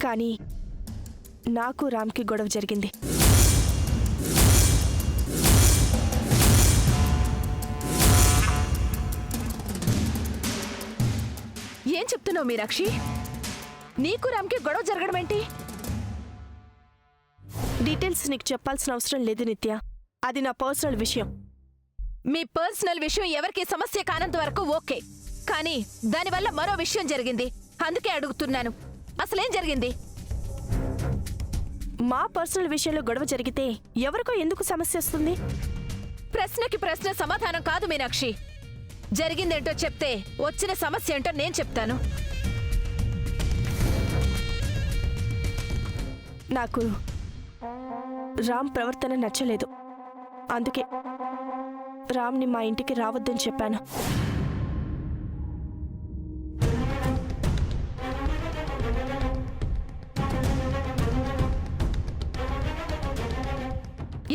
కానీ నాకు రామ్కి గొడవ జరిగింది. ఏం చెప్తున్నావు మీనాక్షి? నీకు రామ్కి గొడవ జరగడం ఏంటి? డీటెయిల్స్ నీకు చెప్పాల్సిన అవసరం లేదు నిత్య. అది నా పర్సనల్ విషయం. మీ పర్సనల్ విషయం ఎవరికి సమస్య కానంత వరకు ఓకే, కానీ దానివల్ల మరో విషయం జరిగింది. అందుకే అడుగుతున్నాను, అసలేం జరిగింది? మా పర్సనల్ విషయంలో గొడవ జరిగితే ఎవరికో ఎందుకు సమస్య వస్తుంది? ప్రశ్నకి ప్రశ్న సమాధానం కాదు మీనాక్షి. జరిగిందేంటో చెప్తే వచ్చిన సమస్య ఏంటో నేను చెప్తాను. నాకు రామ్ ప్రవర్తన నచ్చలేదు. అందుకే రామ్ని మా ఇంటికి రావద్దని చెప్పాను.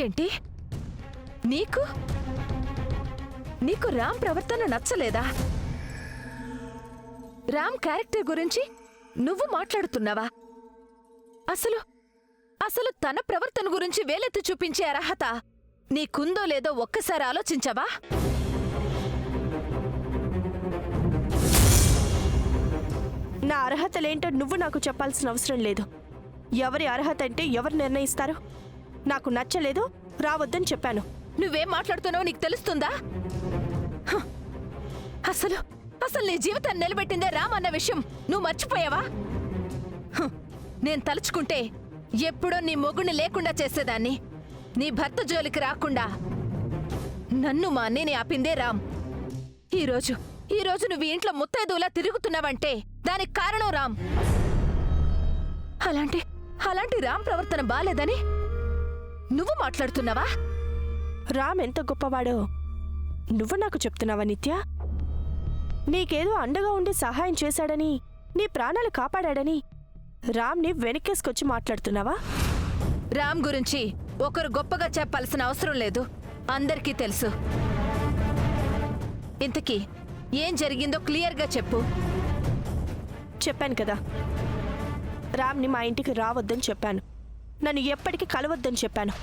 ఏంటి? నీకు రామ్ ప్రవర్తన నచ్చలేదా? రామ్ క్యారెక్టర్ గురించి నువ్వు మాట్లాడుతున్నావా? అసలు తన ప్రవర్తన గురించి వేలెత్తి చూపించే అర్హత నీకుందో లేదో ఒక్కసారి ఆలోచించవా? నా అర్హతలేంటో నువ్వు నాకు చెప్పాల్సిన అవసరం లేదు. ఎవరి అర్హత అంటే ఎవరు నిర్ణయిస్తారు? నాకు నచ్చలేదు, రావద్దని చెప్పాను. నువ్వేం మాట్లాడుతున్నావో నీకు తెలుస్తుందా? అసలు నీ జీవితాన్ని నిలబెట్టిందే రామ్ అన్న విషయం నువ్వు మర్చిపోయావా? నేను తలుచుకుంటే ఎప్పుడో నీ మొగుణ్ణి లేకుండా చేసేదాన్ని. నీ భర్త జోలికి రాకుండా నన్ను మా అన్నయ్యని ఆపిందే రామ్. ఈరోజు నువ్వు ఇంట్లో ముత్తైదులా తిరుగుతున్నావంటే దానికి కారణం రామ్. అలాంటి రామ్ ప్రవర్తన బాలేదని నువ్వు మాట్లాడుతున్నావా? రామ్ ఎంత గొప్పవాడో నువ్వు నాకు చెప్తున్నావా నిత్య? నీకేదో అండగా ఉండి సహాయం చేశాడని, నీ ప్రాణాలు కాపాడాడని రామ్ని వెనకేసుకొచ్చి మాట్లాడుతున్నావా? రామ్ గురించి ఒకరు గొప్పగా చెప్పాల్సిన అవసరం లేదు, అందరికీ తెలుసు. ఇంతకీ ఏం జరిగిందో క్లియర్గా చెప్పు. చెప్పాను కదా, రామ్ని మా ఇంటికి రావద్దని చెప్పాను. నన్ను ఎప్పటికీ కలవద్దని చెప్పాను.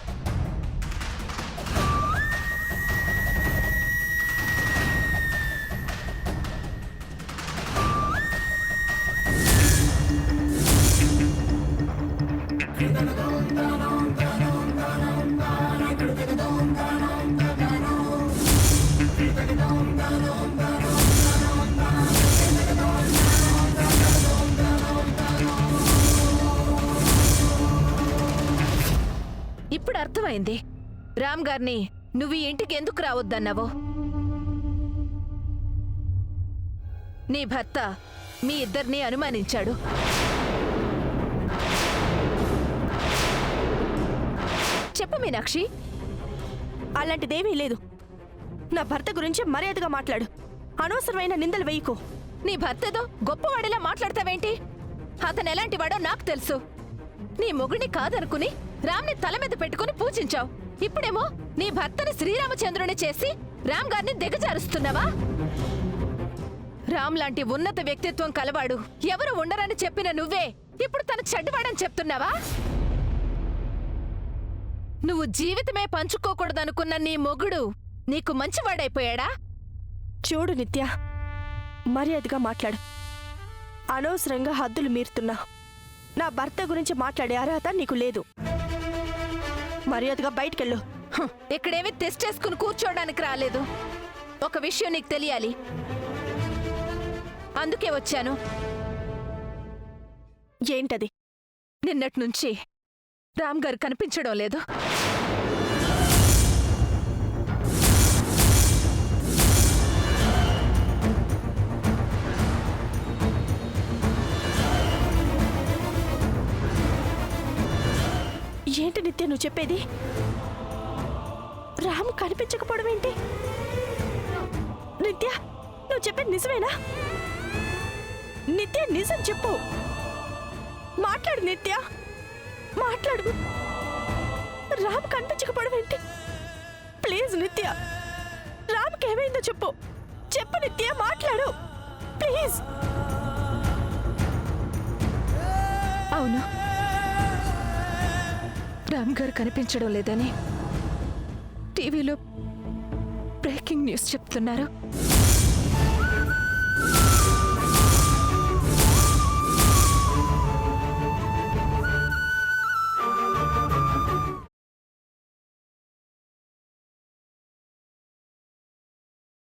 ఇప్పుడు అర్థమైంది రామ్ గారిని నువ్వు ఈ ఇంటికి ఎందుకు రావద్దన్నావో. నీ భర్త మీ ఇద్దరిని అనుమానించాడు. చెప్పు మీనాక్షి. అలాంటిదేమీ లేదు. నా భర్త గురించి మర్యాదగా మాట్లాడు. అనవసరమైన నిందలు వేయకు. నీ భర్తేదో గొప్పవాడిలా మాట్లాడతావేంటి? అతను ఎలాంటివాడో నాకు తెలుసు. నీ మొగుడిని కాదనుకుని రామ్ని తల మీద పెట్టుకుని పూజించావు. ఇప్పుడేమో నీ భర్తని శ్రీరామచంద్రుని చేసి రామ్ గారిని దిగజారుస్తున్నావా? రామ్ లాంటి ఉన్నత వ్యక్తిత్వం కలవాడు ఎవరు ఉండరని చెప్పిన నువ్వే ఇప్పుడు తన చెడ్డవాడని చెప్తున్నావా? నువ్వు జీవితమే పంచుకోకూడదనుకున్న నీ మొగుడు నీకు మంచివాడైపోయాడా? చూడు నిత్య, మర్యాదగా మాట్లాడు. అనవసరంగా హద్దులు మీరుతున్నా. నా భర్త గురించి మాట్లాడే అర్హత నీకు లేదు. మర్యాదగా బయటికెళ్ళు. ఇక్కడేమీ టెస్ట్ చేసుకుని కూర్చోడానికి రాలేదు. ఒక విషయం నీకు తెలియాలి, అందుకే వచ్చాను. ఏంటది? నిన్నటి నుంచి రామ్ గారు కనిపించడం లేదు. ఏంటి నిత్య నువ్వు చెప్పేది? రామ్ కనిపించకపోవడం ఏంటి? నిత్య, నువ్వు చెప్పేది నిజమేనా? నిత్య, నిజం చెప్పు. మాట్లాడు నిత్య, మాట్లాడు. రామ్ కనిపించకపోవడం ఏంటి? ప్లీజ్ నిత్య, రామ్కి ఏమైందో చెప్పు. చెప్పు నిత్య, మాట్లాడు ప్లీజ్. అవును, రామ్ గారు కనిపించడం లేదని టీవీలో బ్రేకింగ్ న్యూస్ చెప్తున్నారు.